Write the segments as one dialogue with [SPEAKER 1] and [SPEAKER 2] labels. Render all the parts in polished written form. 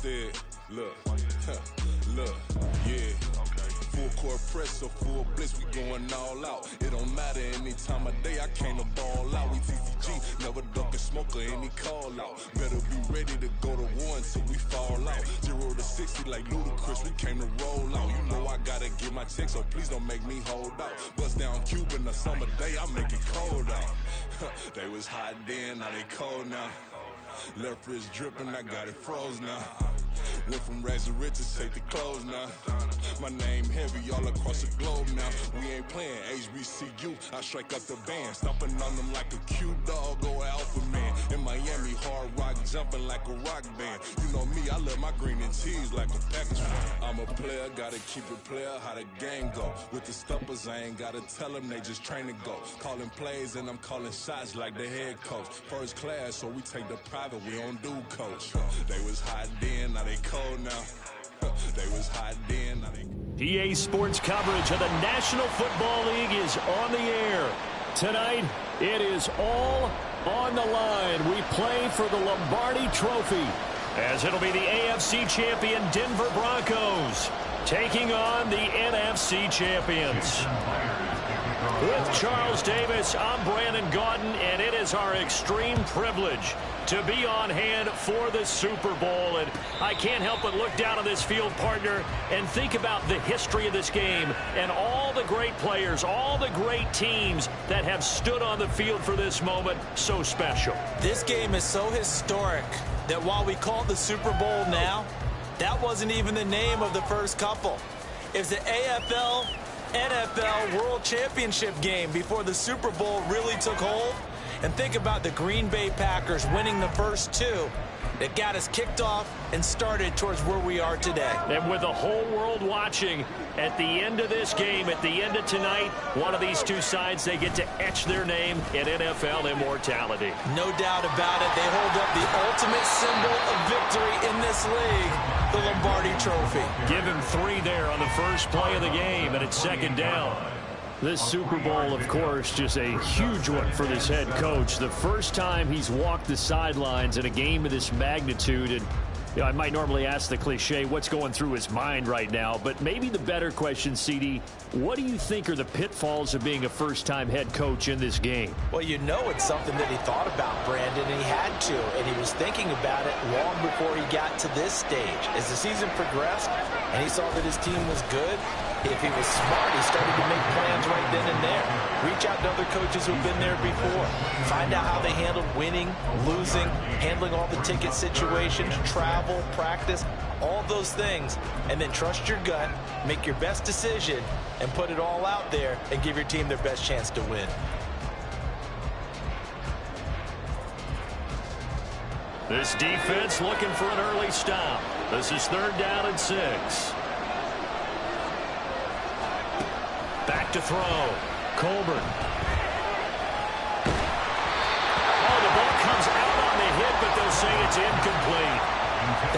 [SPEAKER 1] instead. Look, look, yeah. Full court press or full blitz, we going all out. It don't matter any time of day, I came to ball out. We TCG, never duck a smoker, any call out. Better be ready to go to war until we fall out. 0 to 60 like Ludacris, we came to roll out. You know I gotta get my check, so please don't make me hold out. Bust down Cuban a summer day, I make it cold out. They was hot then, now they cold now. Left wrist dripping, I got it froze now. Went from rags to riches, take the clothes now. My name heavy all across the globe now. We ain't playing HBCU, I strike up the band. Stomping on them like a cute dog or alpha man. In Miami, hard rock jumping like a rock band. You know me, I love my green and cheese like a package fan. I'm a player, gotta keep it player, how the game go. With the stumpers, I ain't gotta tell them, they just train to go. Calling plays and I'm calling shots like the head coach. First class, so we take the private, we don't do coach. They was hot then, now they cold now. They was hot then, now they...
[SPEAKER 2] PA Sports coverage of the National Football League is on the air. Tonight, it is all on the line. We play for the Lombardi Trophy, as it'll be the AFC champion Denver Broncos taking on the NFC champions. With Charles Davis, I'm Brandon Gaudin, and it is our extreme privilege to be on hand for the Super Bowl. And I can't help but look down on this field, partner, and think about the history of this game and all the great players, all the great teams that have stood on the field for this moment. So special.
[SPEAKER 3] This game is so historic that while we call it the Super Bowl now, that wasn't even the name of the first couple. It's the AFL NFL World Championship game before the Super Bowl really took hold. And think about the Green Bay Packers winning the first two that got us kicked off and started towards where we are today.
[SPEAKER 2] And with the whole world watching, at the end of this game, at the end of tonight, one of these two sides, they get to etch their name in NFL immortality.
[SPEAKER 3] No doubt about it. They hold up the ultimate symbol of victory in this league, the Lombardi Trophy.
[SPEAKER 2] Give him 3 there on the first play of the game, and it's second down. This Super Bowl, of course, just a huge one for this head coach. The first time he's walked the sidelines in a game of this magnitude. And you know, I might normally ask the cliche, what's going through his mind right now? But maybe the better question, CD, what do you think are the pitfalls of being a first-time head coach in this game?
[SPEAKER 3] Well, you know it's something that he thought about, Brandon, and he had to. And he was thinking about it long before he got to this stage. As the season progressed and he saw that his team was good, if he was smart, he started to make plans right then and there. Reach out to other coaches who've been there before. Find out how they handled winning, losing, handling all the ticket situations, travel, practice, all those things. And then trust your gut, make your best decision, and put it all out there and give your team their best chance to win.
[SPEAKER 2] This defense looking for an early stop. This is 3rd down and 6. Back to throw. Colburn. Oh, the ball comes out on the hit, but they'll say it's incomplete.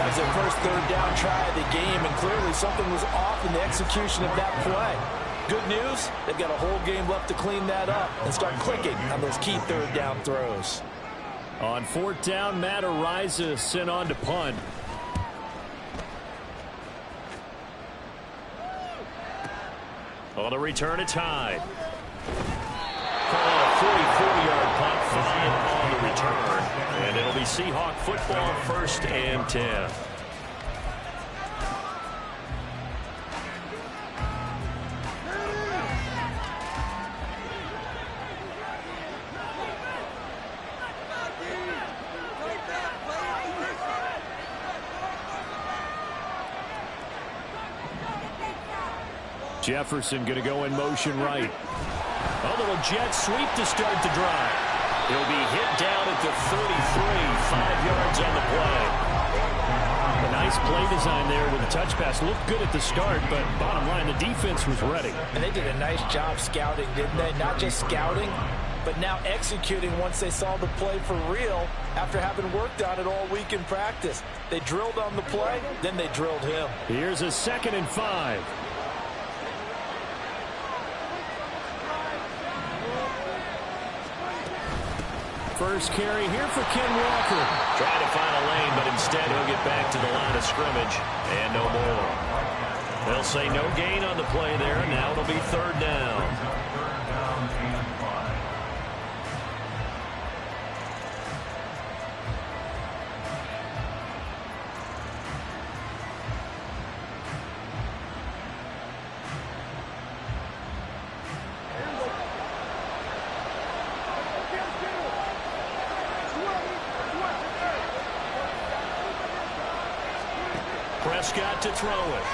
[SPEAKER 3] That was their first 3rd down try of the game, and clearly something was off in the execution of that play. Good news, they've got a whole game left to clean that up and start clicking on those key 3rd down throws.
[SPEAKER 2] On 4th down, Matt Ariza sent on to punt. On the return, it's Hyde. A 44-yard punt, 5 on the return. And it'll be Seahawk football, 1st and 10. Jefferson going to go in motion right. A little jet sweep to start the drive. He'll be hit down at the 33, 5 yards on the play. A nice play design there with a touch pass. Looked good at the start, but bottom line, the defense was ready.
[SPEAKER 3] And they did a nice job scouting, didn't they? Not just scouting, but now executing once they saw the play for real after having worked on it all week in practice. They drilled on the play, then they drilled him.
[SPEAKER 2] Here's a 2nd and 5. First carry here for Ken Walker. Trying to find a lane, but instead he'll get back to the line of scrimmage. And no more. They'll say no gain on the play there. Now it'll be third down. Prescott to throw it.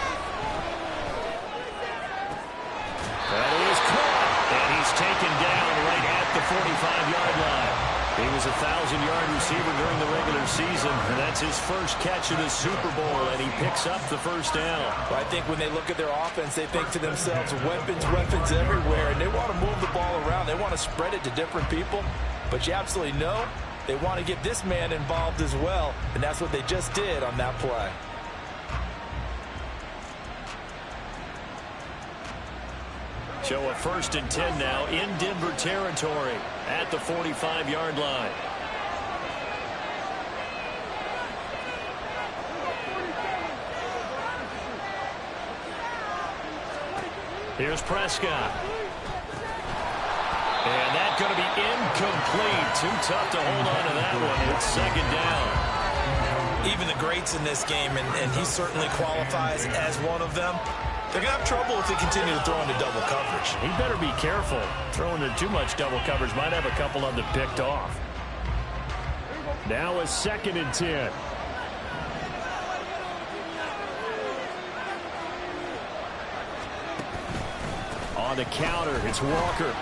[SPEAKER 2] That is caught. And he's taken down right at the 45-yard line. He was a 1,000-yard receiver during the regular season, and that's his first catch of the Super Bowl, and he picks up the first down.
[SPEAKER 3] Well, I think when they look at their offense, they think to themselves, weapons everywhere, and they want to move the ball around. They want to spread it to different people, but you absolutely know they want to get this man involved as well, and that's what they just did on that play.
[SPEAKER 2] So a 1st and 10 now in Denver territory at the 45-yard line. Here's Prescott. And that's going to be incomplete. Too tough to hold on to that one. It's second down.
[SPEAKER 3] Even the greats in this game, and he certainly qualifies as one of them, they're going to have trouble if they continue to throw into double coverage.
[SPEAKER 2] He better be careful. Throwing into too much double coverage might have a couple of them picked off. Now a 2nd and 10. On the counter, it's Walker.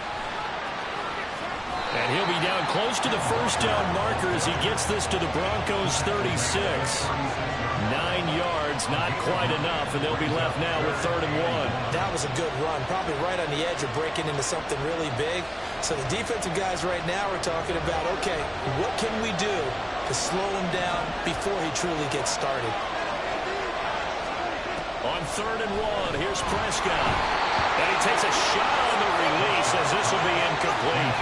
[SPEAKER 2] And he'll be down close to the first down marker as he gets this to the Broncos 36. 9 yards, not quite enough, and they'll be left now with 3rd and 1.
[SPEAKER 3] That was a good run, probably right on the edge of breaking into something really big. So the defensive guys right now are talking about, okay, what can we do to slow him down before he truly gets started?
[SPEAKER 2] On 3rd and 1, here's Prescott. And he takes a shot on the release as this will be incomplete.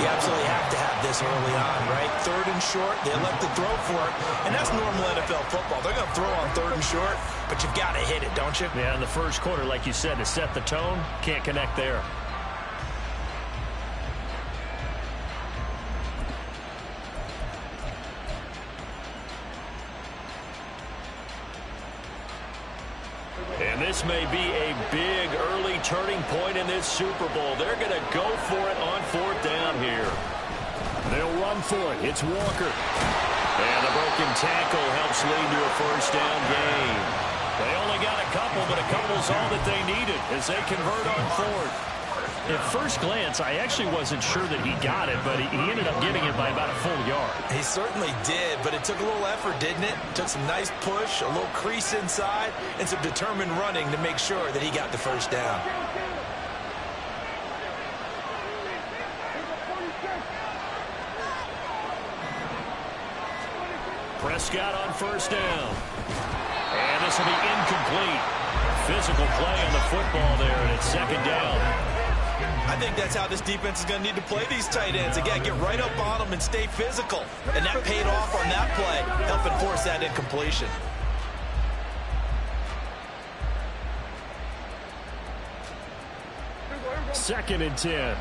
[SPEAKER 3] You absolutely have to have this early on, right? 3rd and short, they elect to throw for it. And that's normal NFL football. They're going to throw on 3rd and short, but you've got to hit it, don't you?
[SPEAKER 2] Yeah, in the first quarter, like you said, to set the tone, can't connect there. And this may be a big early turning point in this Super Bowl. They're going to go for it on 4th down here. They'll run for it. It's Walker. And the broken tackle helps lead to a 1st down gain. They only got a couple, but a couple's all that they needed as they convert on 4th. At first glance, I actually wasn't sure that he got it, but he ended up getting it by about a full yard.
[SPEAKER 3] He certainly did, but it took a little effort, didn't it? Took some nice push, a little crease inside, and some determined running to make sure that he got the 1st down.
[SPEAKER 2] Prescott on 1st down. And this will be incomplete. Physical play on the football there, and it's 2nd down.
[SPEAKER 3] I think that's how this defense is going to need to play these tight ends. Again, get right up on them and stay physical. And that paid off on that play, helping force that incompletion.
[SPEAKER 2] Second and 10.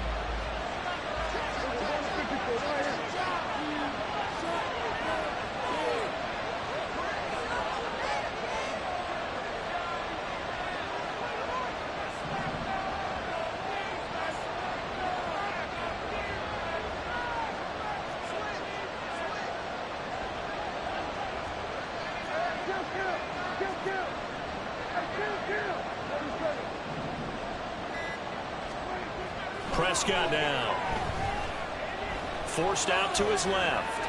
[SPEAKER 2] Prescott now. Forced out to his left.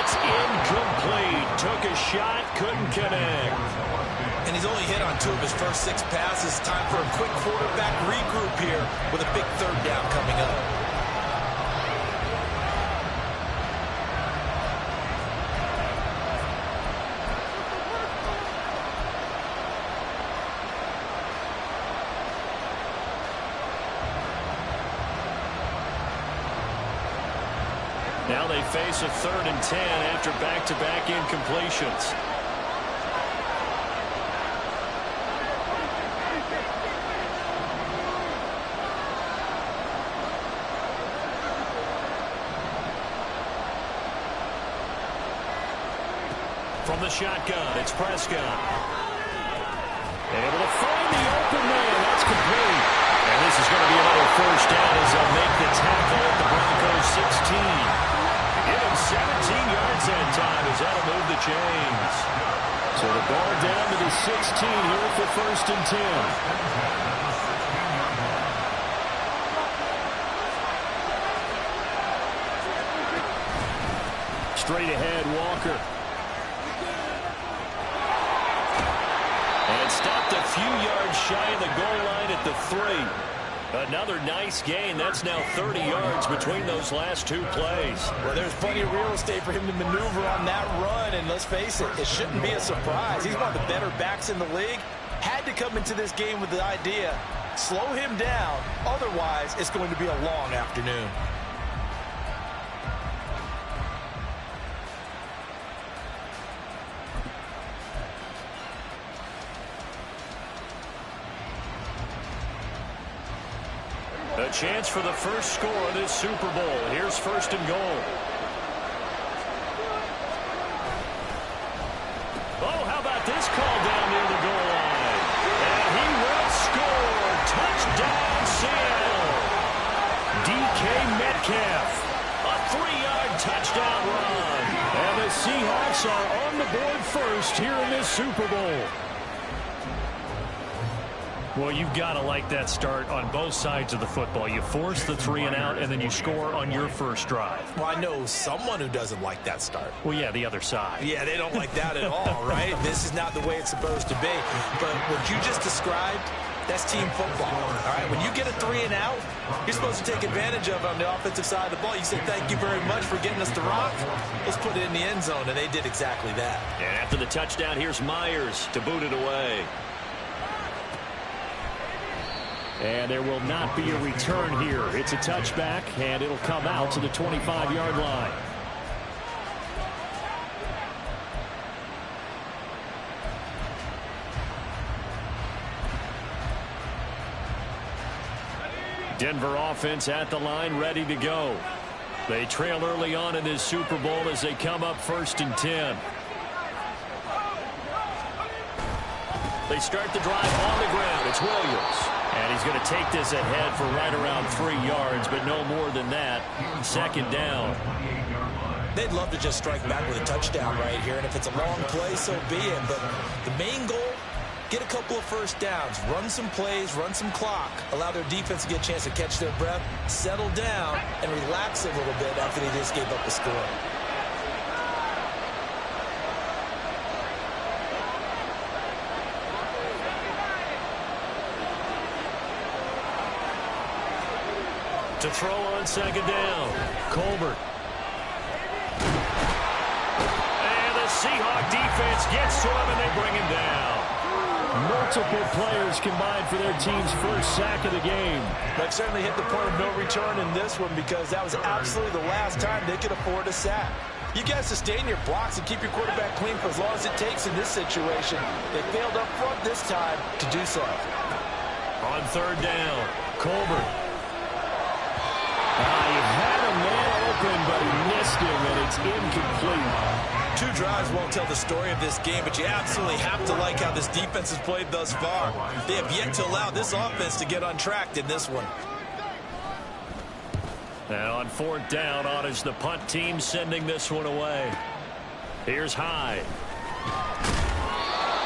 [SPEAKER 2] It's incomplete. Took a shot, couldn't connect.
[SPEAKER 3] And he's only hit on 2 of his first 6 passes. Time for a quick quarterback regroup here with a big 3rd down coming up.
[SPEAKER 2] now they face a 3rd and 10 after back-to-back incompletions. From the shotgun, it's Prescott. Able to find the open man. That's complete. And this is going to be another 1st down as they'll make the tackle at the Broncos 16. Give him 17 yards that time as that'll move the chains. So the ball down to the 16 here for 1st and 10. Straight ahead, Walker. And stopped a few yards shy of the goal line at the 3. Another nice gain. That's now 30 yards between those last 2 plays.
[SPEAKER 3] Well, there's plenty of real estate for him to maneuver on that run. And let's face it, it shouldn't be a surprise. He's one of the better backs in the league. Had to come into this game with the idea, slow him down. Otherwise, it's going to be a long afternoon.
[SPEAKER 2] A chance for the first score of this Super Bowl. Here's 1st and goal. Oh, how about this call down near the goal line? And he will score. Touchdown, Seattle. DK Metcalf. A 3-yard touchdown run. And the Seahawks are on the board first here in this Super Bowl. Well, you've got to like that start on both sides of the football. You force the 3 and out, and then you score on your first drive.
[SPEAKER 3] Well, I know someone who doesn't like that start.
[SPEAKER 2] Well, yeah, the other side.
[SPEAKER 3] Yeah, they don't like that at all, right? This is not the way it's supposed to be. But what you just described, that's team football. All right, when you get a 3 and out, you're supposed to take advantage of it on the offensive side of the ball. You say, thank you very much for getting us the rock. Let's put it in the end zone, and they did exactly that.
[SPEAKER 2] And after the touchdown, here's Myers to boot it away. And there will not be a return here. It's a touchback, and it'll come out to the 25-yard line. Denver offense at the line, ready to go. They trail early on in this Super Bowl as they come up 1st and 10. They start the drive on the ground. It's Williams. And he's going to take this ahead for right around 3 yards, but no more than that. 2nd down.
[SPEAKER 3] They'd love to just strike back with a touchdown right here, and if it's a long play, so be it. But the main goal, get a couple of 1st downs, run some plays, run some clock, allow their defense to get a chance to catch their breath, settle down, and relax a little bit after they just gave up a score.
[SPEAKER 2] To throw on 2nd down, Colbert. And the Seahawks defense gets to him, and they bring him down. Multiple players combined for their team's first sack of the game.
[SPEAKER 3] They've certainly hit the point of no return in this one because that was absolutely the last time they could afford a sack. You guys sustain your blocks and keep your quarterback clean for as long as it takes in this situation. They failed up front this time to do so.
[SPEAKER 2] On 3rd down, Colbert. You had a man open, but he missed him, and it's incomplete.
[SPEAKER 3] 2 drives won't tell the story of this game, but you absolutely have to like how this defense has played thus far. They have yet to allow this offense to get untracked in this one.
[SPEAKER 2] Now on 4th down, honors the punt team sending this one away. Here's Hyde.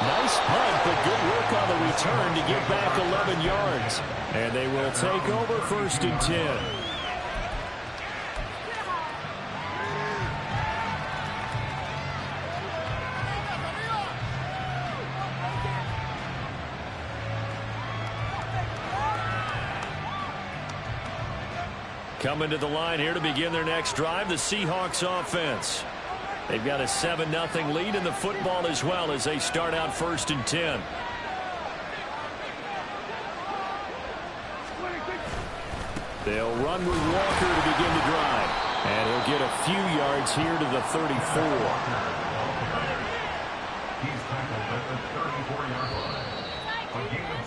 [SPEAKER 2] Nice punt, but good work on the return to get back 11 yards. And they will take over 1st and 10. Coming to the line here to begin their next drive, the Seahawks offense. They've got a 7-0 lead in the football as well as they start out 1st and 10. They'll run with Walker to begin the drive. And he'll get a few yards here to the 34.
[SPEAKER 4] He's tackled at the 34-yard line. A gain of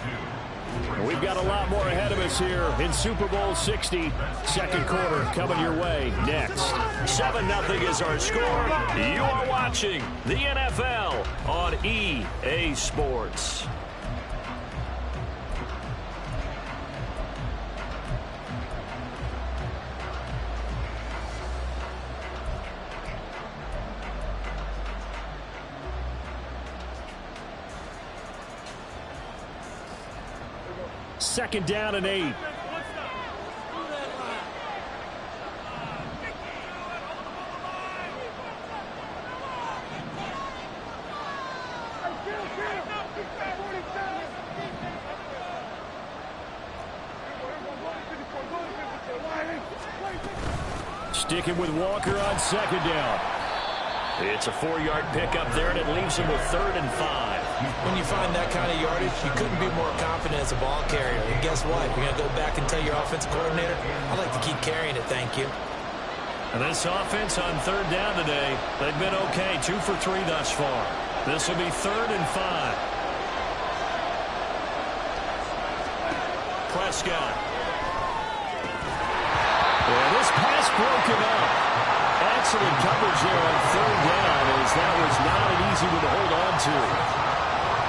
[SPEAKER 4] 2.
[SPEAKER 2] We've got a lot more ahead of us here in Super Bowl 60. Second quarter coming your way next. 7-0 is our score. You are watching the NFL on EA Sports. Second down and 8. Sticking with Walker on second down. It's a 4-yard pickup there, and it leaves him with 3rd and 5.
[SPEAKER 3] When you find that kind of yardage, you couldn't be more confident as a ball carrier. And guess what? You're going to go back and tell your offensive coordinator, I'd like to keep carrying it, thank you.
[SPEAKER 2] And this offense on 3rd down today, they've been okay, 2 for 3 thus far. This will be 3rd and 5. Prescott. And this pass broken up. Excellent coverage there on 3rd down, as that was not an easy one to hold on to.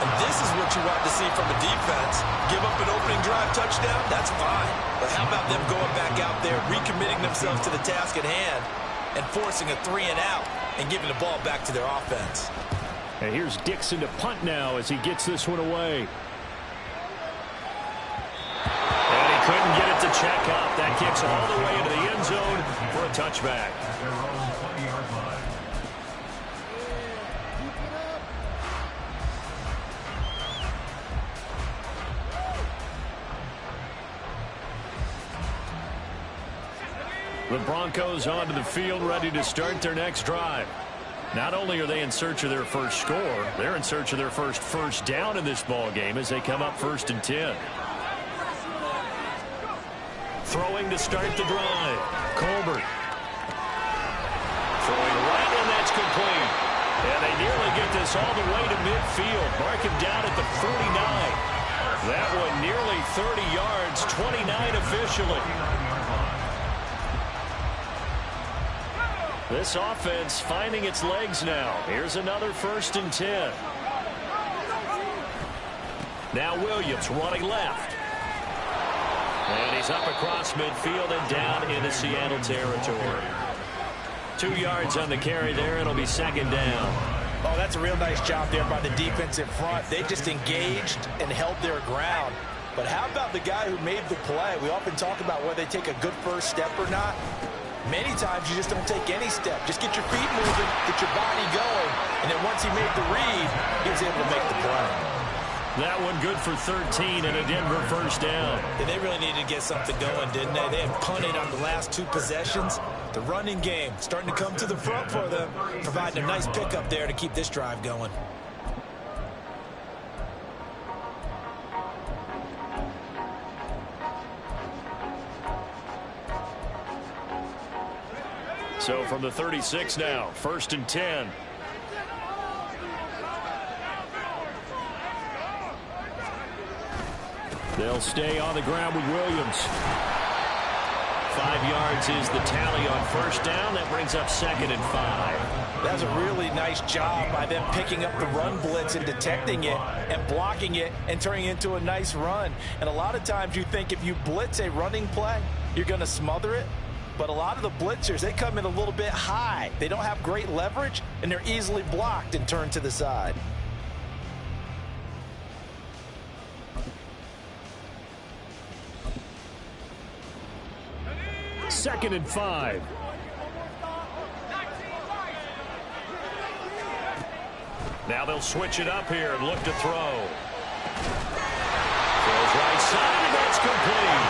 [SPEAKER 3] And this is what you want to see from a defense. Give up an opening drive touchdown, that's fine. But how about them going back out there, recommitting themselves to the task at hand, and forcing a 3 and out, and giving the ball back to their offense.
[SPEAKER 2] And here's Dixon to punt now as he gets this one away. And he couldn't get it to check up. That kicks all the way into the end zone for a touchback. The Broncos onto the field, ready to start their next drive. Not only are they in search of their first score, they're in search of their first down in this ball game as they come up 1st and 10. Throwing to start the drive. Colbert. Throwing right, and that's complete. And they nearly get this all the way to midfield. Mark him down at the 49. That one nearly 30 yards, 29 officially. This offense finding its legs now. Here's another 1st and 10. Now Williams running left. And he's up across midfield and down into Seattle territory. 2 yards on the carry there. It'll be 2nd down.
[SPEAKER 3] Oh, that's a real nice job there by the defensive front. They just engaged and held their ground. But how about the guy who made the play? We often talk about whether they take a good first step or not. Many times you just don't take any step. Just get your feet moving, get your body going, and then once he made the read, he was able to make the play.
[SPEAKER 2] That one good for 13 and a Denver 1st down.
[SPEAKER 3] And they really needed to get something going, didn't they? They had punted on the last 2 possessions. The running game starting to come to the front for them, providing a nice pickup there to keep this drive going.
[SPEAKER 2] So from the 36 now, 1st and 10. They'll stay on the ground with Williams. 5 yards is the tally on 1st down. That brings up 2nd and 5.
[SPEAKER 3] That's a really nice job by them picking up the run blitz and detecting it and blocking it and turning it into a nice run. And a lot of times you think if you blitz a running play, you're going to smother it. But a lot of the blitzers, they come in a little bit high. They don't have great leverage, and they're easily blocked and turned to the side.
[SPEAKER 2] Second and 5. Now they'll switch it up here and look to throw. Throws right side, and that's complete.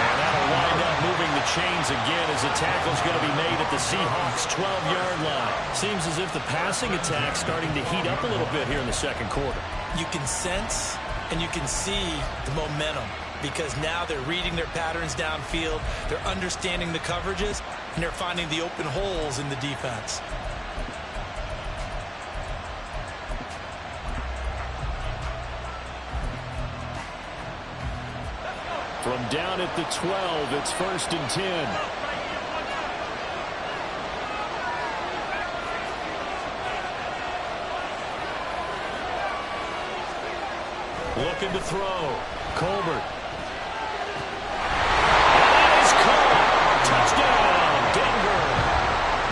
[SPEAKER 2] And that'll wind up moving the chains again as the tackle's going to be made at the Seahawks' 12-yard line. Seems as if the passing attack's starting to heat up a little bit here in the second quarter.
[SPEAKER 3] You can sense and you can see the momentum. because now they're reading their patterns downfield, they're understanding the coverages, and they're finding the open holes in the defense.
[SPEAKER 2] From down at the 12, it's 1st and 10. Looking to throw. Colbert. That is caught. Touchdown, Denver.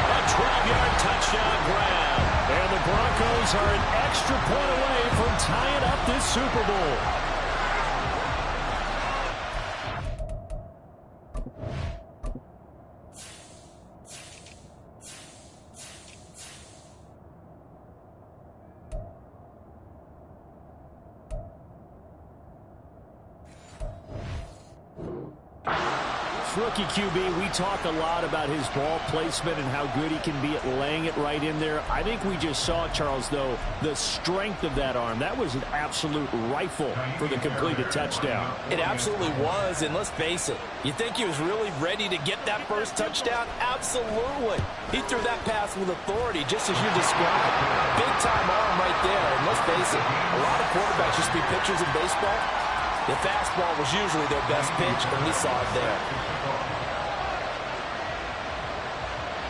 [SPEAKER 2] A 12-yard touchdown grab. And the Broncos are an extra point away from tying up this Super Bowl. Rookie QB, we talk a lot about his ball placement and how good he can be at laying it right in there. I think we just saw, Charles, though, the strength of that arm. That was an absolute rifle for the completed touchdown.
[SPEAKER 3] It absolutely was, and let's face it, you think he was really ready to get that first touchdown? Absolutely. He threw that pass with authority, just as you described. Big-time arm right there, and let's face it, a lot of quarterbacks used to be pitchers in baseball. The fastball was usually their best pitch, and we saw it there.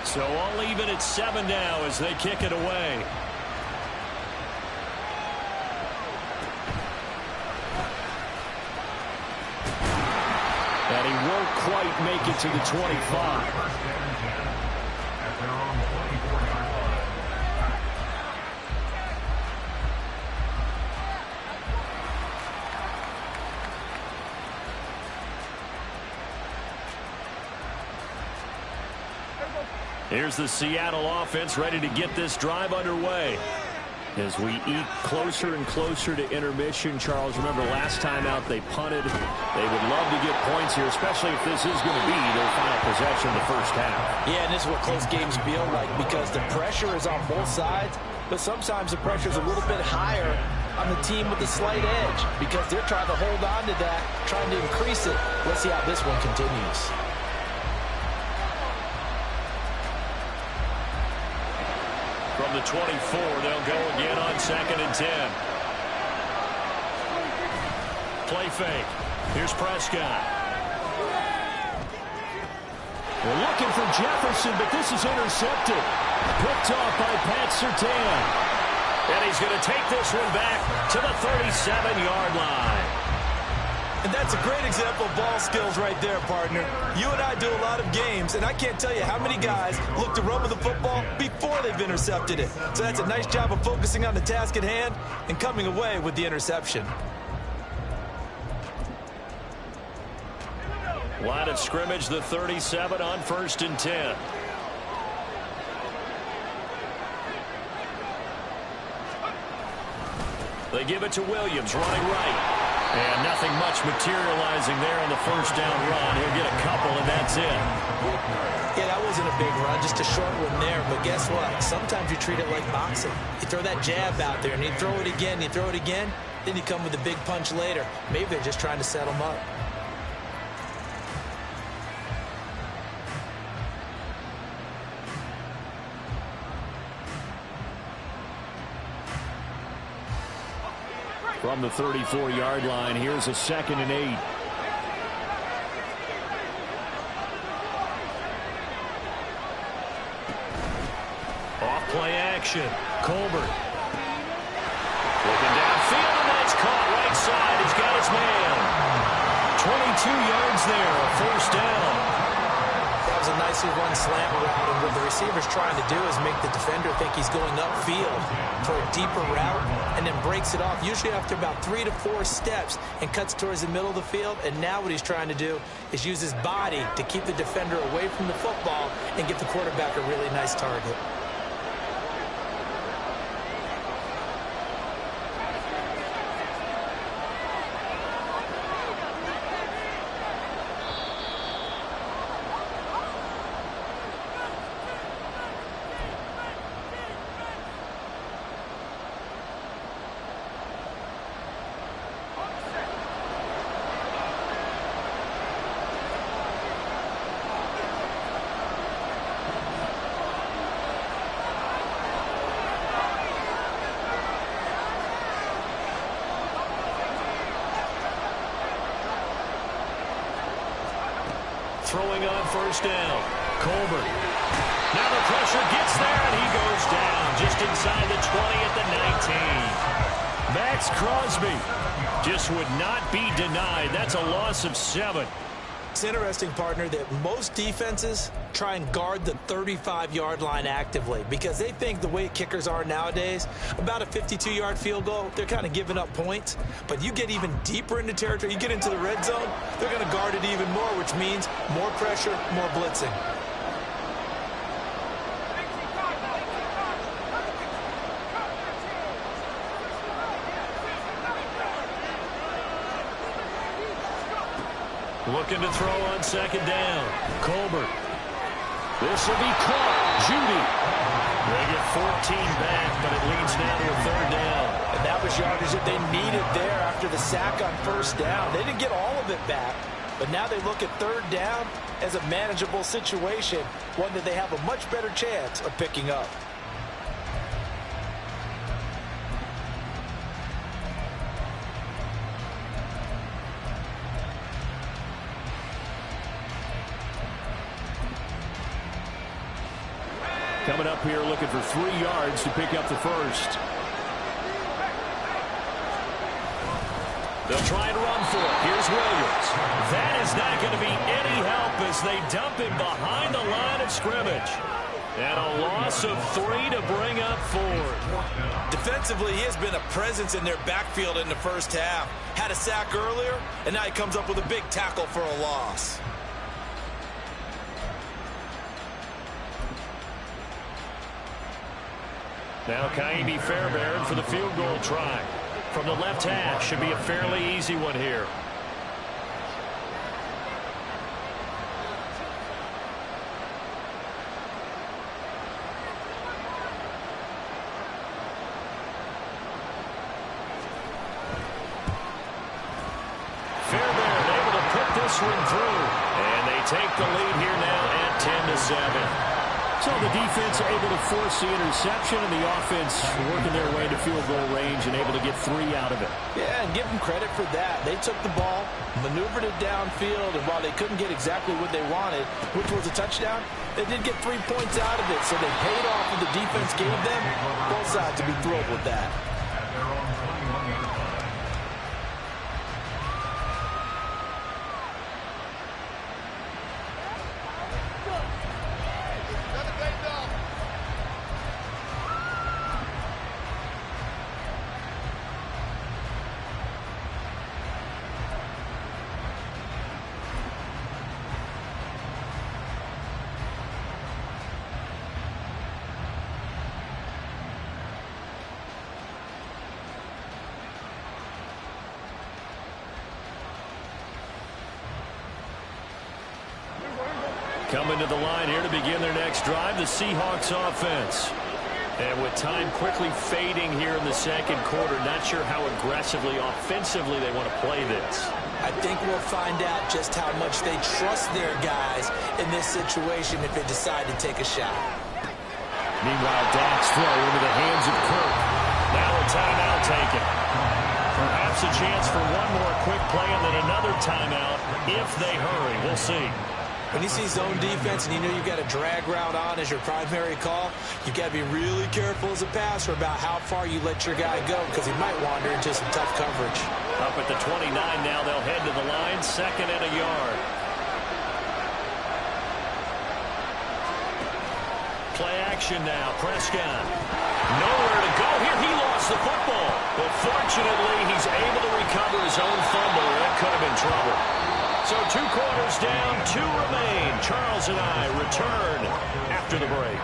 [SPEAKER 2] So all even at 7 now as they kick it away. And he won't quite make it to the 25. Here's the Seattle offense ready to get this drive underway. As we eat closer and closer to intermission, Charles, remember last time out they punted. They would love to get points here, especially if this is going to be their final possession of the first half.
[SPEAKER 3] Yeah, and this is what close games feel like because the pressure is on both sides, but sometimes the pressure is a little bit higher on the team with the slight edge because they're trying to hold on to that, trying to increase it. Let's see how this one continues.
[SPEAKER 2] From the 24, they'll go again on 2nd and 10. Play fake. Here's Prescott. We're looking for Jefferson, but this is intercepted. Picked off by Pat Surtain. And he's going to take this one back to the 37-yard line.
[SPEAKER 3] And that's a great example of ball skills right there, partner. You and I do a lot of games, and I can't tell you how many guys look to run with the football before they've intercepted it. So that's a nice job of focusing on the task at hand and coming away with the interception.
[SPEAKER 2] Line of scrimmage, the 37 on 1st and 10. They give it to Williams, running right. And nothing much materializing there on the first down run. He'll get a couple, and that's it.
[SPEAKER 3] Yeah, that wasn't a big run, just a short one there. But guess what? Sometimes you treat it like boxing. You throw that jab out there, and you throw it again, you throw it again, then you come with a big punch later. Maybe they're just trying to set them up.
[SPEAKER 2] From the 34-yard line, here's a 2nd and 8. Off play action. Colbert. Looking downfield, and that's caught right side. He's got his man. 22 yards there, a first down.
[SPEAKER 3] That was a nicely run slant route, and what the receiver's trying to do is make the defender think he's going upfield for a deeper route and then breaks it off, usually after about 3 to 4 steps, and cuts towards the middle of the field. And now what he's trying to do is use his body to keep the defender away from the football and get the quarterback a really nice target.
[SPEAKER 2] throwing on first down. Colbert. Now the pressure gets there, and he goes down just inside the 20 at the 19. Max Crosby just would not be denied. That's a loss of 7.
[SPEAKER 3] It's interesting, partner, that most defenses try and guard the 35-yard line actively because they think the way kickers are nowadays, about a 52-yard field goal, they're kind of giving up points. But you get even deeper into territory, you get into the red zone, they're going to guard it even more, which means more pressure, more blitzing.
[SPEAKER 2] Looking to throw on second down. Colbert. This will be caught. Judy. They get 14 back, but it leads now to a third down.
[SPEAKER 3] And that was yardage that they needed there after the sack on first down. They didn't get all of it back, but now they look at third down as a manageable situation, one that they have a much better chance of picking up.
[SPEAKER 2] Coming up here looking for 3 yards to pick up the first. They'll try and run for it. Here's Williams. That is not going to be any help as they dump him behind the line of scrimmage. And a loss of 3 to bring up 4.
[SPEAKER 3] Defensively, he has been a presence in their backfield in the first half. Had a sack earlier, and now he comes up with a big tackle for a loss.
[SPEAKER 2] Now Kaimi Fairbairn for the field goal try. From the left hash, should be a fairly easy one here. Fairbairn able to put this one through. And they take the lead here now at 10-7. So the defense able to force the interception, and the offense working their way to field goal range and able to get 3 out of it.
[SPEAKER 3] Yeah, and give them credit for that. They took the ball, maneuvered it downfield, and while they couldn't get exactly what they wanted, which was a touchdown, they did get 3 points out of it. So they paid off what the defense gave them. Both sides to be thrilled with that.
[SPEAKER 2] Coming to the line here to begin their next drive, the Seahawks offense. And with time quickly fading here in the second quarter, not sure how aggressively, offensively they want to play this.
[SPEAKER 3] I think we'll find out just how much they trust their guys in this situation if they decide to take a shot.
[SPEAKER 2] Meanwhile, Dak's throw into the hands of Kirk. Now a timeout taken. Perhaps a chance for one more quick play and then another timeout if they hurry. We'll see.
[SPEAKER 3] When you see zone defense and you know you've got a drag route on as your primary call, you've got to be really careful as a passer about how far you let your guy go because he might wander into some tough coverage.
[SPEAKER 2] Up at the 29 now, they'll head to the line, 2nd and a yard. Play action now, Prescott. Nowhere to go here. He lost the football. But fortunately, he's able to recover his own fumble. That could have been trouble. So 2 quarters down, 2 remain. Charles and I return after the break.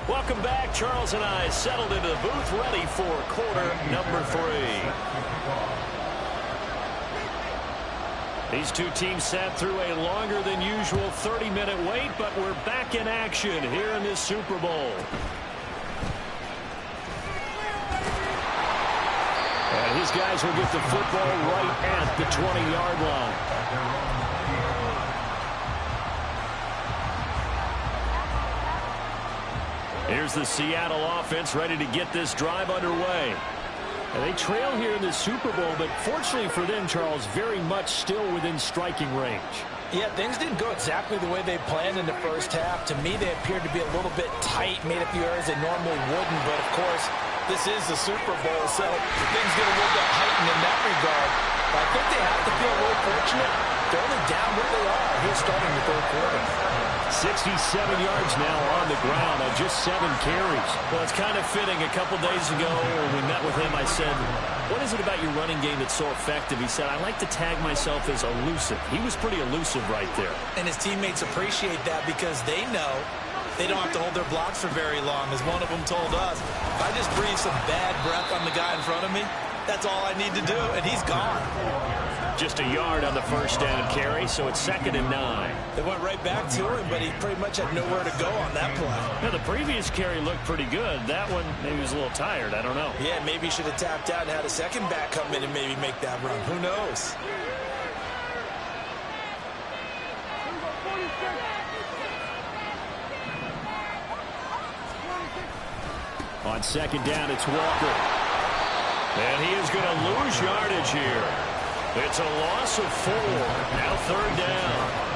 [SPEAKER 2] Welcome back. Charles and I settled into the booth, ready for quarter number 3. These two teams sat through a longer than usual 30-minute wait, but we're back in action here in this Super Bowl. And his guys will get the football right at the 20-yard line. Here's the Seattle offense ready to get this drive underway. And they trail here in the Super Bowl, but fortunately for them, Charles, very much still within striking range.
[SPEAKER 3] Yeah, things didn't go exactly the way they planned in the first half. To me, they appeared to be a little bit tight, made a few errors they normally wouldn't. But, of course, this is the Super Bowl, so things get a little bit heightened in that regard. But I think they have to feel a little fortunate. They're only down where they are here starting the third quarter.
[SPEAKER 2] 67 yards now on the ground on just 7 carries. Well, it's kind of fitting. A couple days ago when we met with him, I said, what is it about your running game that's so effective? He said, I like to tag myself as elusive. He was pretty elusive right there.
[SPEAKER 3] And his teammates appreciate that because they know they don't have to hold their blocks for very long. As one of them told us, if I just breathe some bad breath on the guy in front of me, that's all I need to do, and he's gone.
[SPEAKER 2] Just a yard on the first down carry, so it's 2nd and 9.
[SPEAKER 3] They went right back to him, but he pretty much had nowhere to go on that play.
[SPEAKER 2] Now, the previous carry looked pretty good. That one, maybe he was a little tired. I don't know.
[SPEAKER 3] Yeah, maybe he should have tapped out and had a second back come in and maybe make that run. Who knows?
[SPEAKER 2] On 2nd down, it's Walker. And he is going to lose yardage here. It's a loss of 4. Now 3rd down.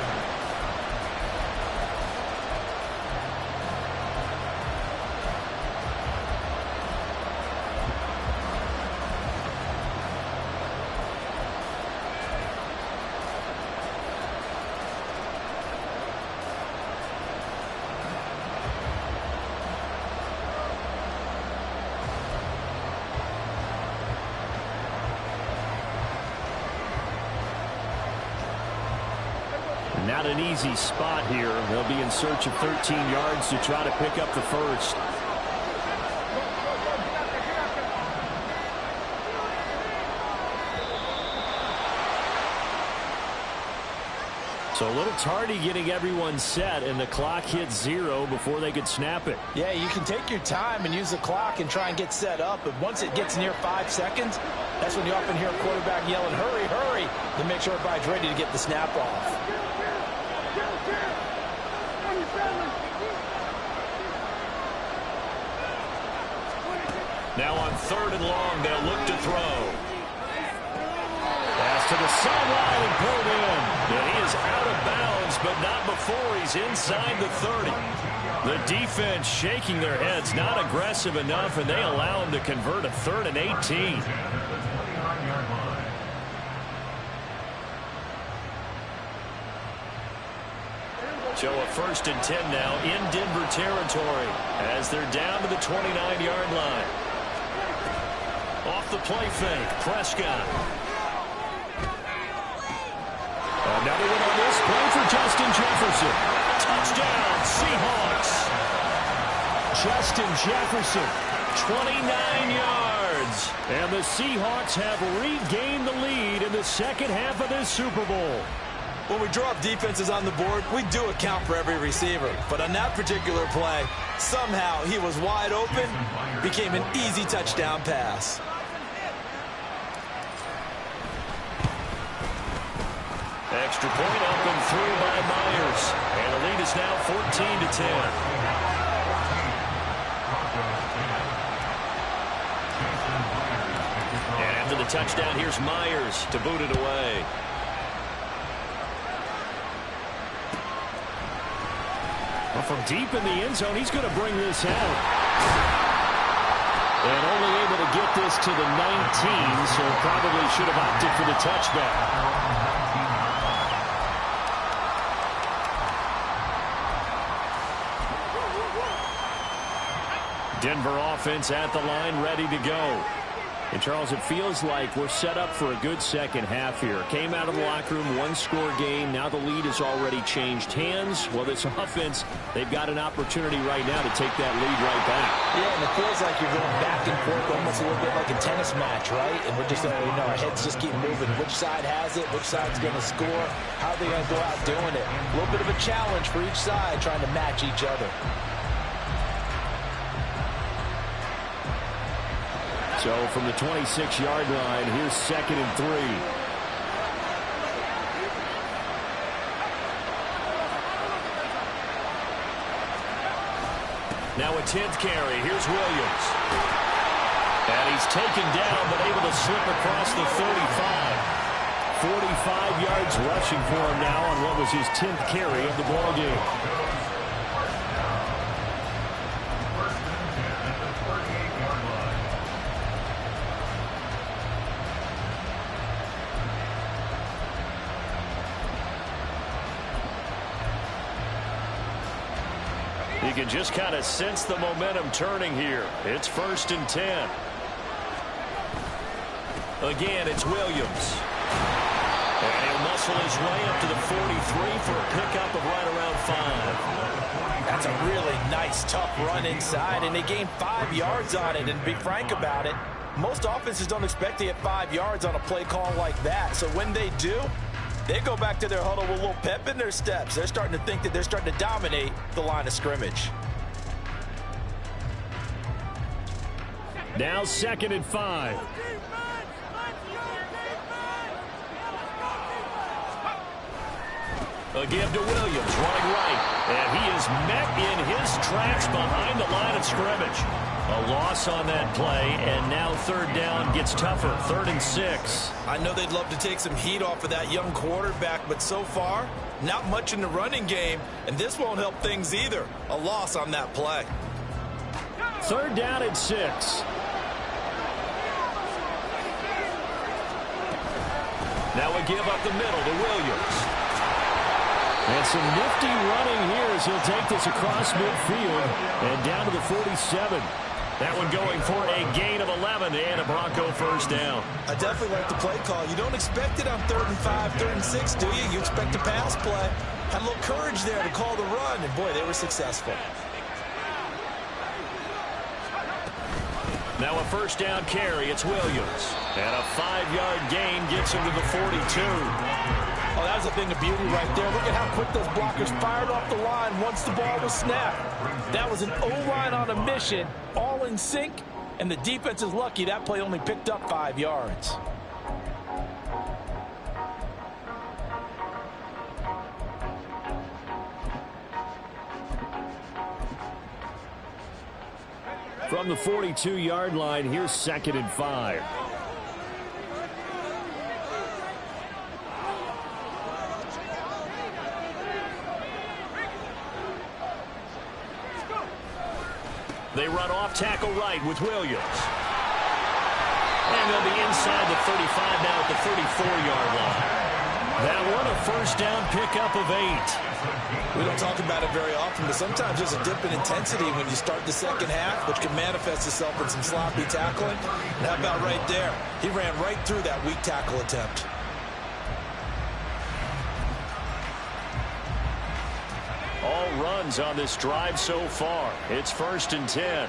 [SPEAKER 2] Not an easy spot here. They'll be in search of 13 yards to try to pick up the first. So a little tardy getting everyone set, and the clock hits 0 before they could snap it.
[SPEAKER 3] Yeah, you can take your time and use the clock and try and get set up, but once it gets near 5 seconds, that's when you often hear a quarterback yelling, hurry, hurry, to make sure everybody's ready to get the snap off.
[SPEAKER 2] Now on 3rd and long, they'll look to throw. Pass to the sideline and pulled in. And he is out of bounds, but not before he's inside the 30. The defense shaking their heads, not aggressive enough, and they allow him to convert a 3rd and 18. So a 1st and 10 now in Denver territory as they're down to the 29-yard line. Off the play fake, Prescott. Another one on this play for Justin Jefferson. Touchdown, Seahawks. Justin Jefferson, 29 yards. And the Seahawks have regained the lead in the second half of this Super Bowl.
[SPEAKER 3] When we draw up defenses on the board, we do account for every receiver. But on that particular play, somehow he was wide open, became an easy touchdown pass.
[SPEAKER 2] Extra point up and through by Myers. And the lead is now 14-10. And after the touchdown, here's Myers to boot it away. Well, from deep in the end zone, he's going to bring this out. And only able to get this to the 19, so probably should have opted for the touchback. Denver offense at the line, ready to go. And, Charles, it feels like we're set up for a good second half here. Came out of the locker room, one-score game. Now the lead has already changed hands. Well, this offense, they've got an opportunity right now to take that lead right back.
[SPEAKER 3] Yeah, and it feels like you're going back and forth almost a little bit like a tennis match, right? And we're just, our heads just keep moving. Which side has it? Which side's going to score? How are they going to go out doing it? A little bit of a challenge for each side trying to match each other.
[SPEAKER 2] So from the 26-yard line, here's 2nd and 3. Now a 10th carry. Here's Williams. And he's taken down, but able to slip across the 35. 45 yards rushing for him now on what was his 10th carry of the ball game. You can just kind of sense the momentum turning here. It's 1st and 10. Again, it's Williams. And he'll muscle his way up to the 43 for a pickup of right around 5.
[SPEAKER 3] That's a really nice, tough run inside, and they gained 5 yards on it. And to be frank about it, most offenses don't expect to get 5 yards on a play call like that. So when they do, they go back to their huddle with a little pep in their steps. They're starting to think that they're starting to dominate the line of scrimmage.
[SPEAKER 2] Now 2nd and 5. A give to Williams, running right. And he is met in his tracks behind the line of scrimmage. A loss on that play, and now 3rd down gets tougher. 3rd and 6.
[SPEAKER 3] I know they'd love to take some heat off of that young quarterback, but so far, not much in the running game, and this won't help things either. A loss on that play.
[SPEAKER 2] 3rd down and 6. Now a give up the middle to Williams. And some nifty running here as he'll take this across midfield and down to the 47. That one going for a gain of 11 and a Bronco 1st down.
[SPEAKER 3] I definitely like the play call. You don't expect it on 3rd and 5, 3rd and 6, do you? You expect a pass play. Had a little courage there to call the run, and boy, they were successful.
[SPEAKER 2] Now a 1st down carry. It's Williams. And a 5-yard gain gets him to the 42.
[SPEAKER 3] Oh, that was a thing of beauty right there. Look at how quick those blockers fired off the line once the ball was snapped. That was an O-line on a mission, all in sync, and the defense is lucky that play only picked up 5 yards.
[SPEAKER 2] From the 42-yard line, here's 2nd and 5. They run off tackle right with Williams. And they'll be inside the 35 now at the 34-yard line. That one a 1st down pickup of 8.
[SPEAKER 3] We don't talk about it very often, but sometimes there's a dip in intensity when you start the second half, which can manifest itself in some sloppy tackling. And how about right there? He ran right through that weak tackle attempt.
[SPEAKER 2] All runs on this drive so far. It's 1st and 10.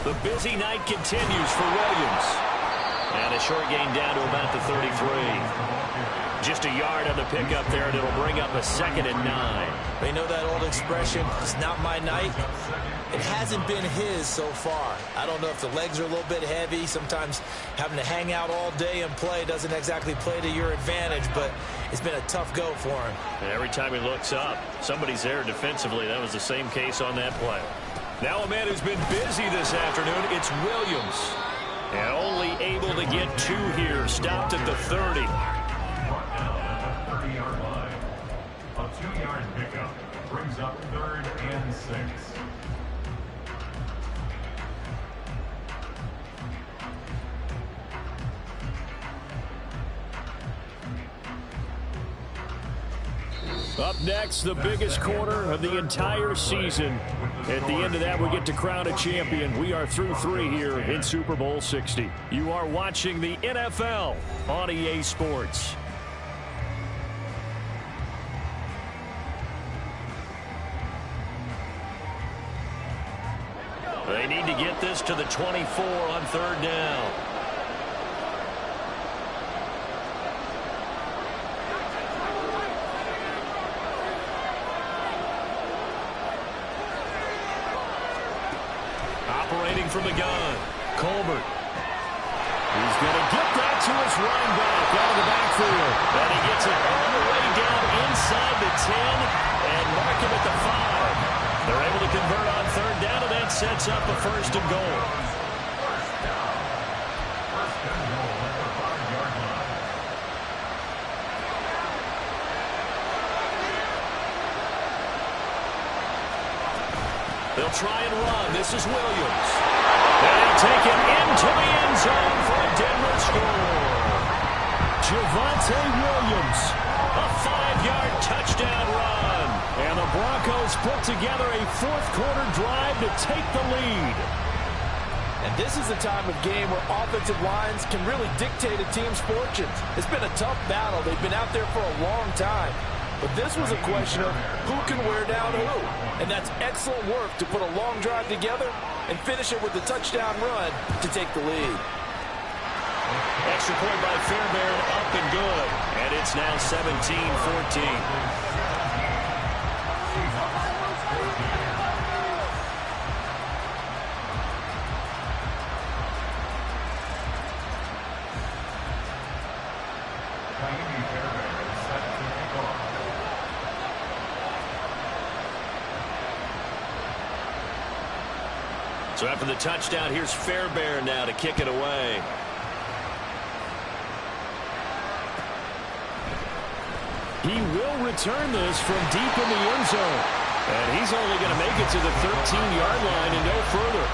[SPEAKER 2] The busy night continues for Williams. And a short gain down to about the 33. Just a yard on the pickup there, and it'll bring up a 2nd and 9.
[SPEAKER 3] They know that old expression, it's not my night. It hasn't been his so far. I don't know if the legs are a little bit heavy. Sometimes having to hang out all day and play doesn't exactly play to your advantage, but it's been a tough go for him.
[SPEAKER 2] And every time he looks up, somebody's there defensively. That was the same case on that play. Now a man who's been busy this afternoon, it's Williams. And only able to get 2 here, stopped at the 30.
[SPEAKER 4] 30-yard line. A 2-yard pickup brings up 3rd and 6.
[SPEAKER 2] Up next, the biggest quarter of the entire season. At the end of that, we get to crown a champion. We are through 3 here in Super Bowl 60. You are watching the NFL on EA Sports. They need to get this to the 24 on 3rd down. Operating from the gun, Colbert. He's going to get that to his running back out of the backfield. And he gets it all the way down inside the 10 and mark him at the 5. They're able to convert on 3rd down, and that sets up a 1st and goal. They'll try and run. This is Williams. And he'll take it into the end zone for a Denver score. Javonte Williams, a 5-yard touchdown run. And the Broncos put together a 4th-quarter drive to take the lead.
[SPEAKER 3] And this is the time of game where offensive lines can really dictate a team's fortunes. It's been a tough battle. They've been out there for a long time. But this was a question of who can wear down who. And that's excellent work to put a long drive together and finish it with a touchdown run to take the lead.
[SPEAKER 2] Extra point by Fairbairn, up and good. And it's now 17-14. So after the touchdown, here's Fairbairn now to kick it away. He will return this from deep in the end zone. And he's only going to make it to the 13-yard line and no further.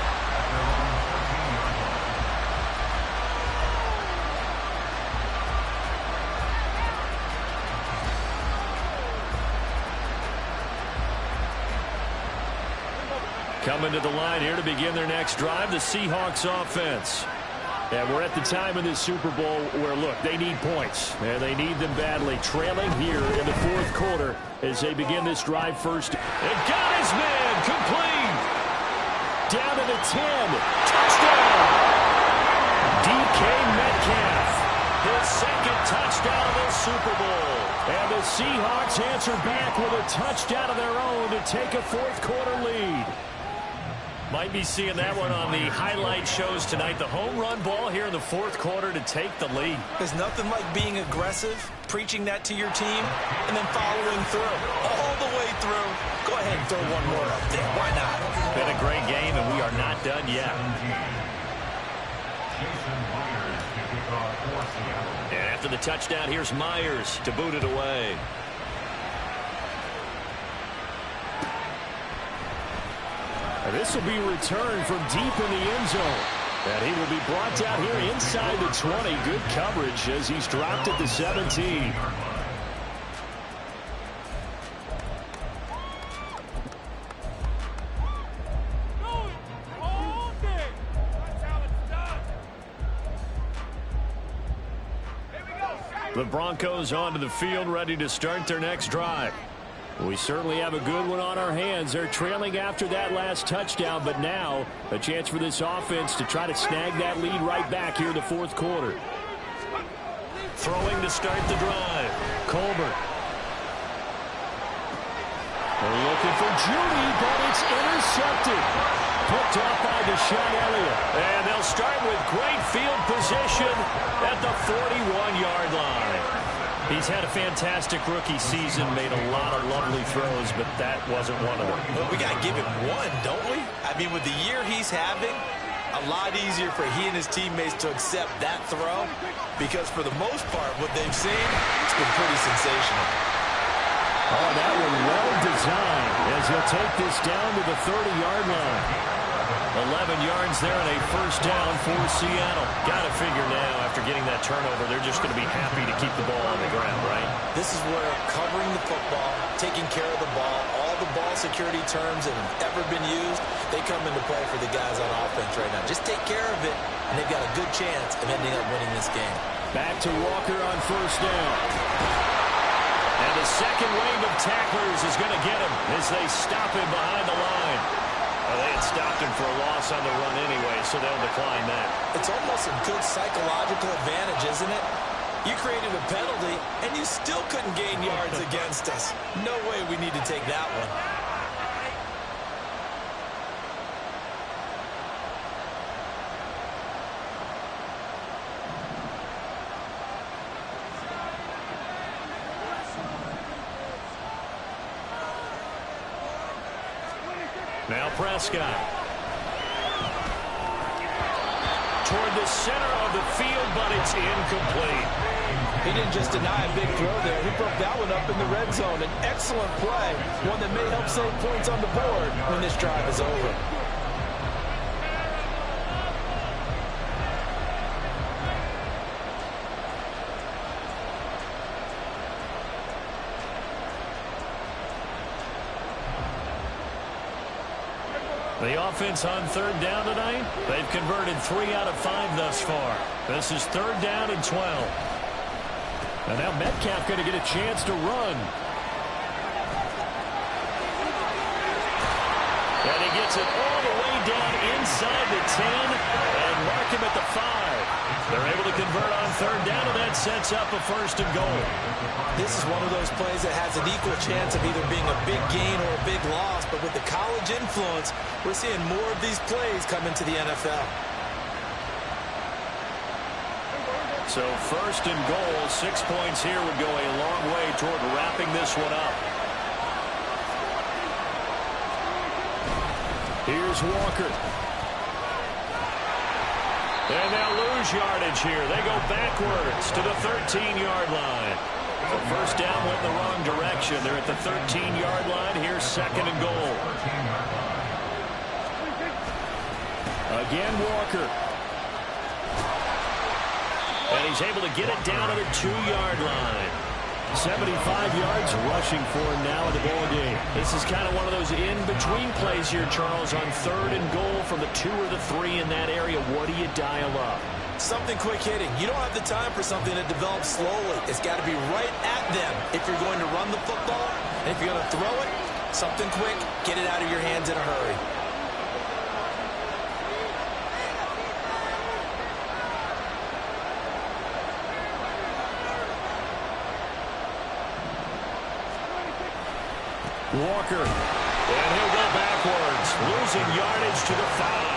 [SPEAKER 2] Coming to the line here to begin their next drive, the Seahawks offense. And we're at the time in this Super Bowl where, look, they need points. And they need them badly. Trailing here in the 4th quarter as they begin this drive first. And got his man complete. Down to the 10. Touchdown. DK Metcalf. His 2nd touchdown of the Super Bowl. And the Seahawks answer back with a touchdown of their own to take a 4th quarter lead. Might be seeing that one on the highlight shows tonight. The home run ball here in the 4th quarter to take the lead.
[SPEAKER 3] There's nothing like being aggressive, preaching that to your team, and then following through. All the way through. Go ahead and throw one more up there. Why not?
[SPEAKER 2] Been a great game, and we are not done yet. And after the touchdown, here's Myers to boot it away. This will be returned from deep in the end zone. And he will be brought down here inside the 20. Good coverage as he's dropped at the 17. The Broncos onto the field, ready to start their next drive. We certainly have a good one on our hands. They're trailing after that last touchdown, but now a chance for this offense to try to snag that lead right back here in the 4th quarter. Throwing to start the drive. Colbert. They're looking for Judy, but it's intercepted. Picked off by Deshaun Elliott. And they'll start with great field position at the 41-yard line. He's had a fantastic rookie season, made a lot of lovely throws, but that wasn't one of them.
[SPEAKER 3] Well, we got to give him one, don't we? I mean, with the year he's having, a lot easier for he and his teammates to accept that throw because for the most part, what they've seen, it's been pretty sensational.
[SPEAKER 2] Oh, that one well designed as he'll take this down to the 30-yard line. 11 yards there and a 1st down for Seattle. Got to figure now, after getting that turnover, they're just going to be happy to keep the ball on the ground, right?
[SPEAKER 3] This is where covering the football, taking care of the ball, all the ball security terms that have ever been used, they come into play for the guys on offense right now. Just take care of it, and they've got a good chance of ending up winning this game.
[SPEAKER 2] Back to Walker on first down. And the second wave of tacklers is going to get him as they stop him behind the line. Well, they had stopped him for a loss on the run anyway, so they'll decline that.
[SPEAKER 3] It's almost a good psychological advantage, isn't it? You created a penalty, and you still couldn't gain yards against us. No way we need to take that one.
[SPEAKER 2] Now Prescott. Toward the center of the field, but it's incomplete.
[SPEAKER 3] He didn't just deny a big throw there. He broke that one up in the red zone. An excellent play, one that may help save points on the board when this drive is over.
[SPEAKER 2] The offense on third down tonight, they've converted 3 out of 5 thus far. This is third down and 12. And now Metcalf going to get a chance to run. And he gets it all the way down inside the 10 and mark him at the 5. They're able to convert on third down, and that sets up a first and goal.
[SPEAKER 3] This is one of those plays that has an equal chance of either being a big gain or a big loss, but with the college influence, we're seeing more of these plays come into the NFL.
[SPEAKER 2] So first and goal, 6 points here would go a long way toward wrapping this one up. Here's Walker. And they'll lose yardage here. They go backwards to the 13-yard line. The first down went the wrong direction. They're at the 13-yard line. Here's second and goal. Again, Walker. And he's able to get it down to the 2-yard line. 75 yards rushing for him now in the ball game. This is kind of one of those in-between plays here, Charles, on third and goal from the 2 or the 3 in that area. What do you dial up?
[SPEAKER 3] Something quick hitting. You don't have the time for something that develops slowly. It's got to be right at them if you're going to run the football. And if you're going to throw it, something quick, get it out of your hands in a hurry.
[SPEAKER 2] Walker, and he'll go backwards, losing yardage to the 5.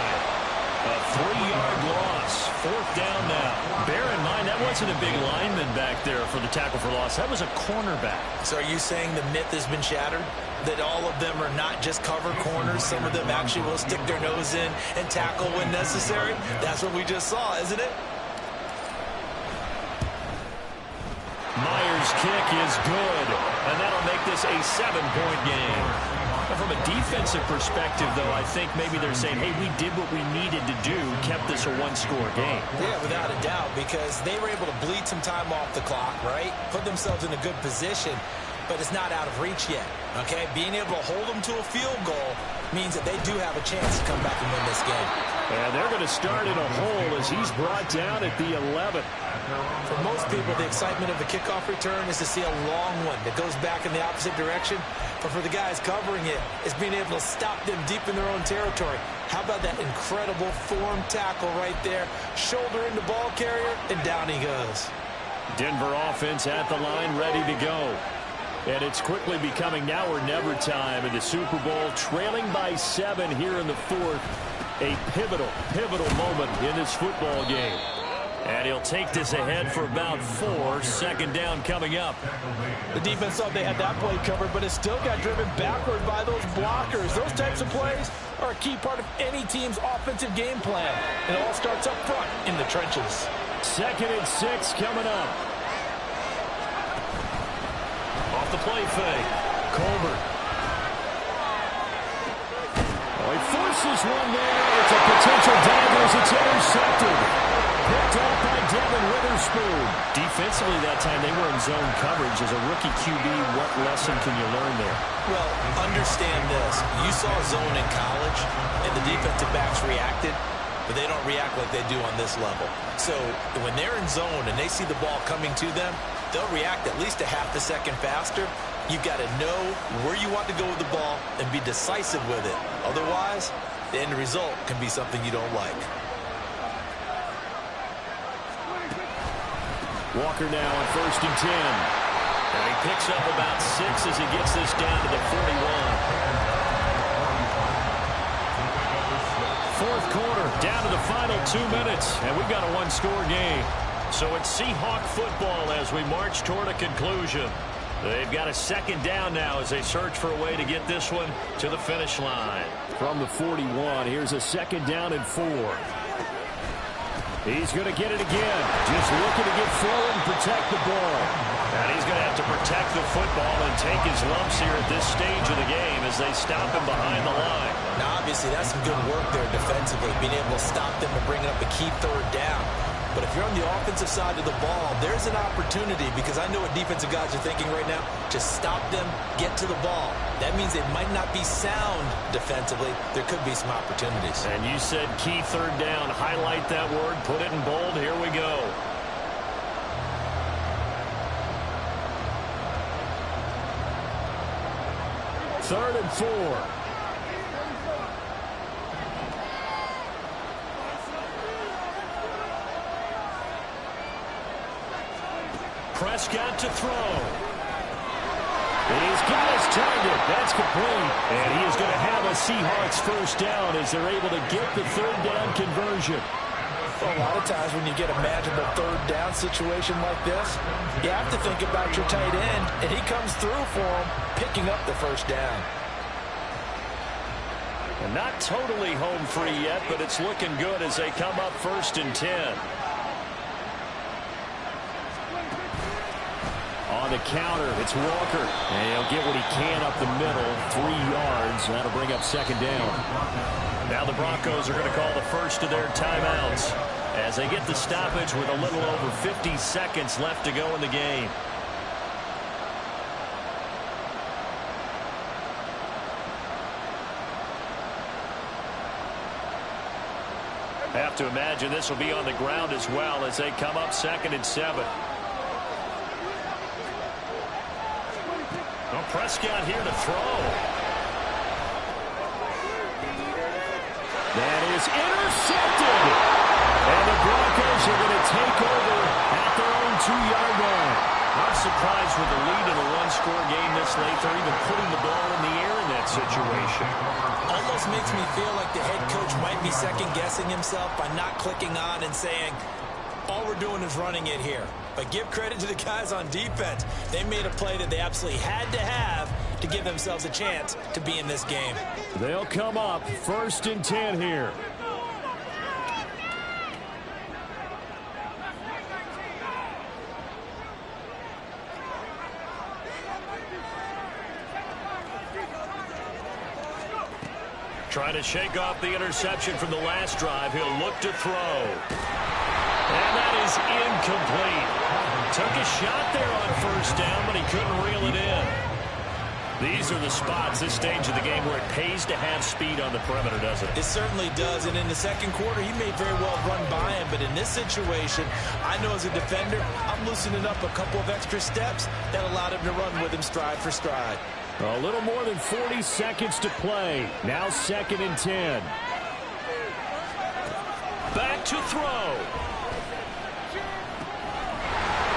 [SPEAKER 2] A 3-yard loss, fourth down now. Bear in mind, that wasn't a big lineman back there for the tackle for loss. That was a cornerback.
[SPEAKER 3] So are you saying the myth has been shattered? That all of them are not just cover corners? Some of them actually will stick their nose in and tackle when necessary? That's what we just saw, isn't it?
[SPEAKER 2] Myers' kick is good, and that'll make this a 7-point game. Now, from a defensive perspective, though, I think maybe they're saying, hey, we did what we needed to do, kept this a one-score game.
[SPEAKER 3] Yeah, without a doubt, because they were able to bleed some time off the clock, right? Put themselves in a good position, but it's not out of reach yet, okay? Being able to hold them to a field goal means that they do have a chance to come back and win this game.
[SPEAKER 2] And they're going to start in a hole as he's brought down at the 11.
[SPEAKER 3] For most people, the excitement of the kickoff return is to see a long one that goes back in the opposite direction. But for the guys covering it, it's being able to stop them deep in their own territory. How about that incredible form tackle right there? Shoulder in the ball carrier, and down he goes.
[SPEAKER 2] Denver offense at the line, ready to go. And it's quickly becoming now or never time in the Super Bowl, trailing by 7 here in the fourth. A pivotal moment in this football game. And he'll take this ahead for about 4. Second down coming up.
[SPEAKER 3] The defense thought they had that play covered, but it still got driven backward by those blockers. Those types of plays are a key part of any team's offensive game plan. It all starts up front in the trenches.
[SPEAKER 2] Second and 6 coming up. Off the play fake. Colbert. Oh, he forces one there. It's a potential dagger as it's intercepted. Picked off by Devin Witherspoon. Defensively that time, they were in zone coverage. As a rookie QB, what lesson can you learn there?
[SPEAKER 3] Well, understand this. You saw zone in college, and the defensive backs reacted, but they don't react like they do on this level. So when they're in zone and they see the ball coming to them, they'll react at least a half a second faster. You've got to know where you want to go with the ball and be decisive with it. Otherwise, the end result can be something you don't like.
[SPEAKER 2] Walker now on 1st and 10. And he picks up about 6 as he gets this down to the 41. Fourth quarter, down to the final 2 minutes, and we've got a one-score game. So it's Seahawk football as we march toward a conclusion. They've got a second down now as they search for a way to get this one to the finish line. From the 41, here's a second down and 4. He's going to get it again. Just looking to get forward and protect the ball. And he's going to have to protect the football and take his lumps here at this stage of the game as they stop him behind the line.
[SPEAKER 3] Now, obviously, that's some good work there defensively, being able to stop them and bringing up a key third down. But if you're on the offensive side of the ball, there's an opportunity, because I know what defensive guys are thinking right now. Just stop them, get to the ball. That means they might not be sound defensively. There could be some opportunities.
[SPEAKER 2] And you said key third down. Highlight that word. Put it in bold. Here we go. Third and 4. Prescott to throw. He's got his target. That's complete. And he is going to have a Seahawks first down as they're able to get the third down conversion.
[SPEAKER 3] Well, a lot of times when you get a manageable third down situation like this, you have to think about your tight end, and he comes through for him, picking up the first down.
[SPEAKER 2] And not totally home free yet, but it's looking good as they come up 1st and 10. On the counter, it's Walker. And he'll get what he can up the middle, 3 yards. That'll bring up second down. Now the Broncos are going to call the first of their timeouts as they get the stoppage with a little over 50 seconds left to go in the game. Have to imagine this will be on the ground as well as they come up 2nd and 7. Well, Prescott here to throw. That is intercepted. And the Broncos are going to take over at their own 2-yard line. Not surprised with the lead in a one-score game this late. They're even putting the ball in the air in that situation.
[SPEAKER 3] Almost makes me feel like the head coach might be second-guessing himself by not clicking on and saying, all we're doing is running it here. But give credit to the guys on defense. They made a play that they absolutely had to have to give themselves a chance to be in this game.
[SPEAKER 2] They'll come up 1st and 10 here. Trying to shake off the interception from the last drive. He'll look to throw. And that is incomplete. Took a shot there on 1st down, but he couldn't reel it in. These are the spots, this stage of the game, where it pays to have speed on the perimeter, doesn't it?
[SPEAKER 3] It certainly does, and in the second quarter, he may very well run by him, but in this situation, I know as a defender, I'm loosening up a couple of extra steps that allowed him to run with him stride for stride.
[SPEAKER 2] A little more than 40 seconds to play. Now 2nd and 10. Back to throw.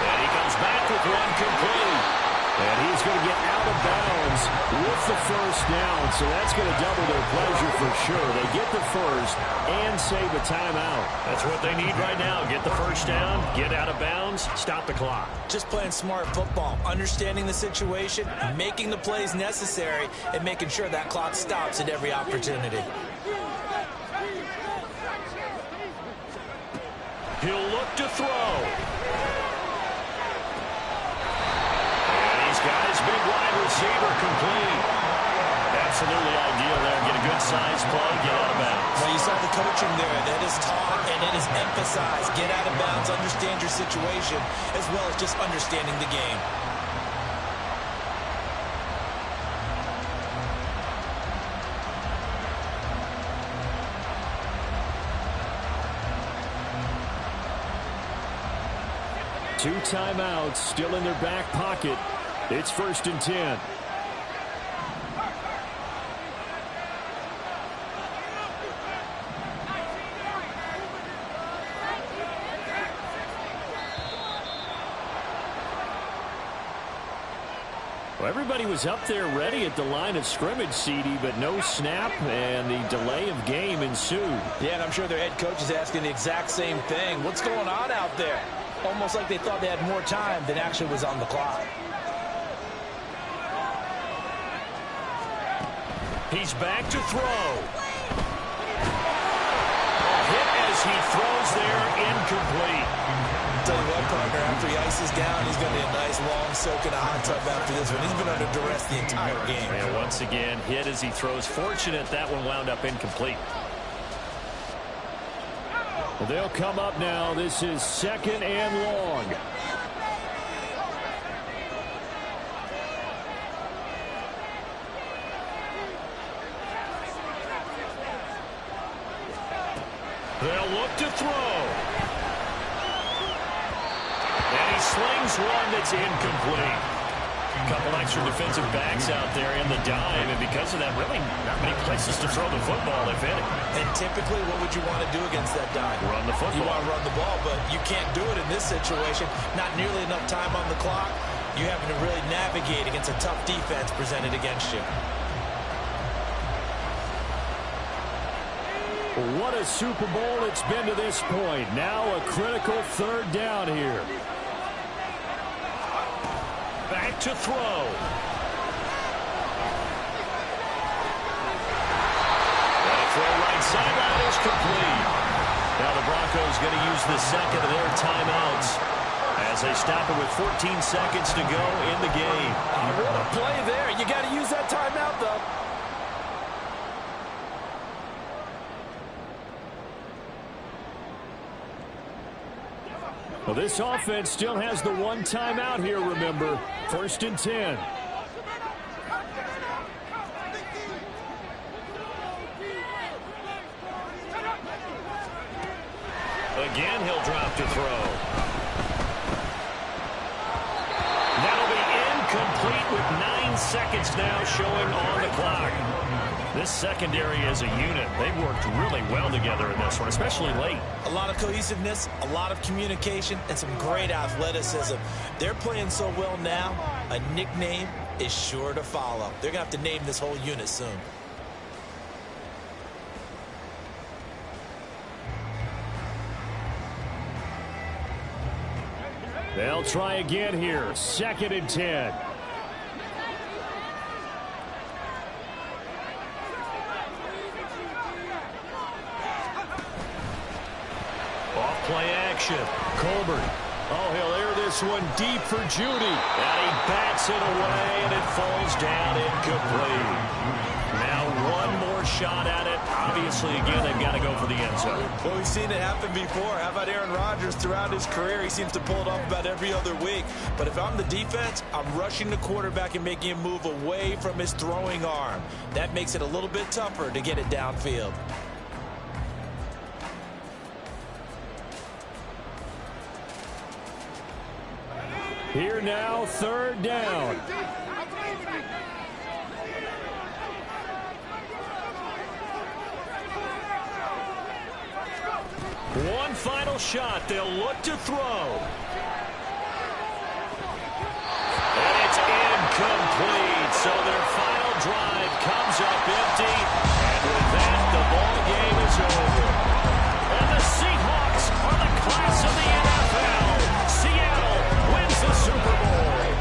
[SPEAKER 2] And he comes back with one complete. And he's going to get out of bounds with the first down. So that's going to double their pleasure for sure. They get the first and save a timeout. That's what they need right now. Get the first down, get out of bounds, stop the clock.
[SPEAKER 3] Just playing smart football, understanding the situation, making the plays necessary, and making sure that clock stops at every opportunity.
[SPEAKER 2] He'll look to throw. Got his big wide receiver complete. Absolutely ideal there. Get a good size play, get out of bounds.
[SPEAKER 3] Well, you saw the coaching there that is taught and it is emphasized. Get out of bounds, understand your situation, as well as just understanding the game.
[SPEAKER 2] Two timeouts still in their back pocket. It's 1st and 10. Well, everybody was up there ready at the line of scrimmage, CD, but no snap, and the delay of game ensued.
[SPEAKER 3] Yeah, and I'm sure their head coach is asking the exact same thing. What's going on out there? Almost like they thought they had more time than actually was on the clock.
[SPEAKER 2] He's back to throw. Hit as he throws there, incomplete.
[SPEAKER 3] Tell you what, partner, after he ices down, he's going to be a nice long soak in a hot tub after this one. He's been under duress the entire game.
[SPEAKER 2] And once again, hit as he throws. Fortunate that one wound up incomplete. Well, they'll come up now. This is 2nd and long. They'll look to throw. And he slings one that's incomplete. A couple extra defensive backs out there in the dime, and because of that, really not many places to throw the football, if any.
[SPEAKER 3] And typically, what would you want to do against that dime?
[SPEAKER 2] Run the football.
[SPEAKER 3] You want to run the ball, but you can't do it in this situation. Not nearly enough time on the clock. You having to really navigate against a tough defense presented against you.
[SPEAKER 2] What a Super Bowl it's been to this point. Now a critical 3rd down here. Back to throw. That throw right sideline is complete. Now the Broncos going to use the 2nd of their timeouts as they stop it with 14 seconds to go in the game.
[SPEAKER 3] What a play there. You got to use that timeout, though.
[SPEAKER 2] Well, this offense still has the one timeout here, remember. 1st and 10. Again, he'll drop to throw. That'll be incomplete with 9 seconds now showing on the clock. This secondary as a unit, they've worked really well together in this one, especially late.
[SPEAKER 3] A lot of cohesiveness, a lot of communication, and some great athleticism. They're playing so well now, a nickname is sure to follow. They're going to have to name this whole unit soon.
[SPEAKER 2] They'll try again here. 2nd and 10. Play action. Colbert. Oh, he'll air this one deep for Judy. And he bats it away, and it falls down incomplete. Now one more shot at it. Obviously, again, they've got to go for the end zone.
[SPEAKER 3] Well, we've seen it happen before. How about Aaron Rodgers throughout his career? He seems to pull it off about every other week. But if I'm the defense, I'm rushing the quarterback and making him move away from his throwing arm. That makes it a little bit tougher to get it downfield.
[SPEAKER 2] Here now, 3rd down. One final shot. They'll look to throw. And it's incomplete. So their final drive comes up empty. And with that, the ball game is over. And the Seahawks are the class of the NFL. Seattle wins the Super Bowl.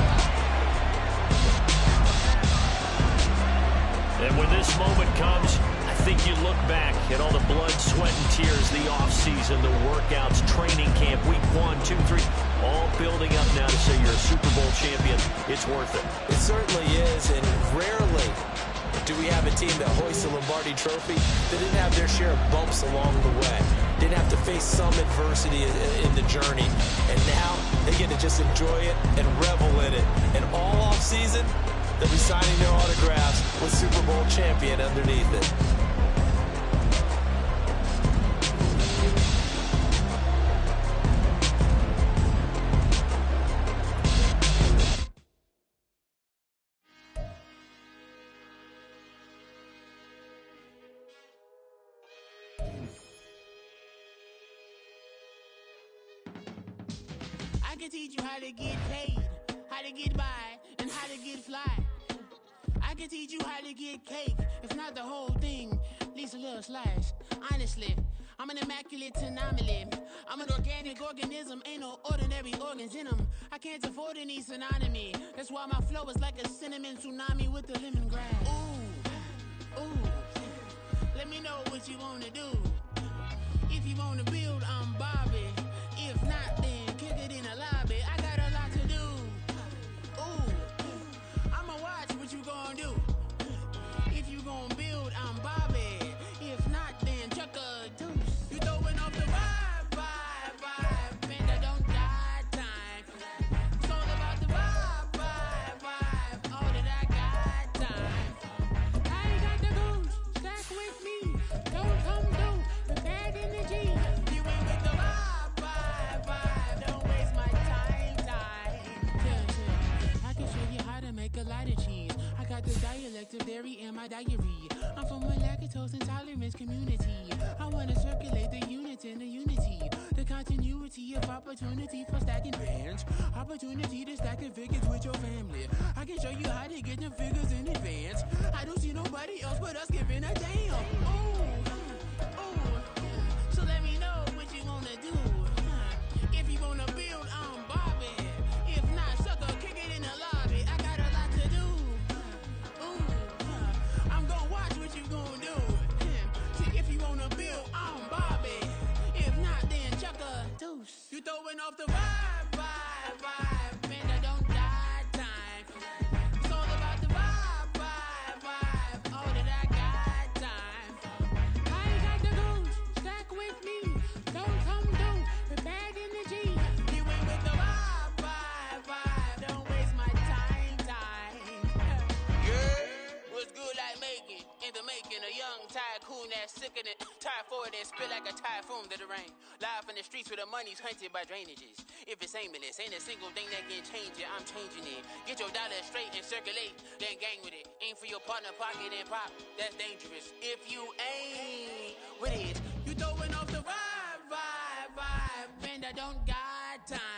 [SPEAKER 2] And when this moment comes, I think you look back at all the blood, sweat, and tears, the offseason, the workouts, training camp, week 1, 2, 3, all building up now to say you're a Super Bowl champion. It's worth it.
[SPEAKER 3] It certainly is, and rarely do we have a team that hoists the Lombardi Trophy? They didn't have their share of bumps along the way. Didn't have to face some adversity in the journey. And now they get to just enjoy it and revel in it. And all off season, they'll be signing their autographs with Super Bowl champion underneath it.
[SPEAKER 5] I can teach you how to get paid, how to get by, and how to get fly. I can teach you how to get cake, if not the whole thing, at least a little slice. Honestly, I'm an immaculate anomaly. I'm an organic organism, ain't no ordinary organs in them. I can't afford any synonymy. That's why my flow is like a cinnamon tsunami with the lemongrass. Ooh, ooh, let me know what you wanna do. If you wanna build, I'm Bobby. If not, then kick it in the lobby. I got a lot to do. Ooh, I'ma watch what you gon' do. If you gon' build, I'm Bobby. If not, then chuck a deuce. You throwing off the vibe, and I don't got time. It's all about the vibe, all that I got time. I ain't got the goose, stack with me. Don't come through with bad energy. You ain't with the vibe, don't waste my time. Yeah, I can show you how to make a lot of cheese. I got the dialect of dairy in my diary. I'm from a lactose intolerance community. I wanna circulate the units in the unity. The continuity of opportunity for stacking bands. Opportunity to stack the figures with your family. I can show you how to get them figures in advance. I don't see nobody else but us giving a damn. Ooh, so let me know what you wanna do. If you wanna build, I'm Bobby. If not, sucker, kick it in the lobby. I got a lot to do. Ooh, I'm gonna watch what you gonna do. See, if you wanna build, I'm Bobby. If not, then chuck a deuce. You throwing off the vibe, and I don't got time. It's all about the vibe, all that I got time. I ain't got the goose, stack with me. Don't come through with bad energy. You ain't with the vibe, don't waste my time. Yeah, what's good like making? In the making, a young tycoon that's sickening. Tie forward and spit like a typhoon to the rain. Live in the streets where the money's hunted by drainages. If it's aimless, ain't a single thing that can change it. I'm changing it. Get your dollar straight and circulate, then gang with it. Aim for your partner, pocket and pop. That's dangerous. If you ain't with it, you throwing off the vibe, and I don't got time.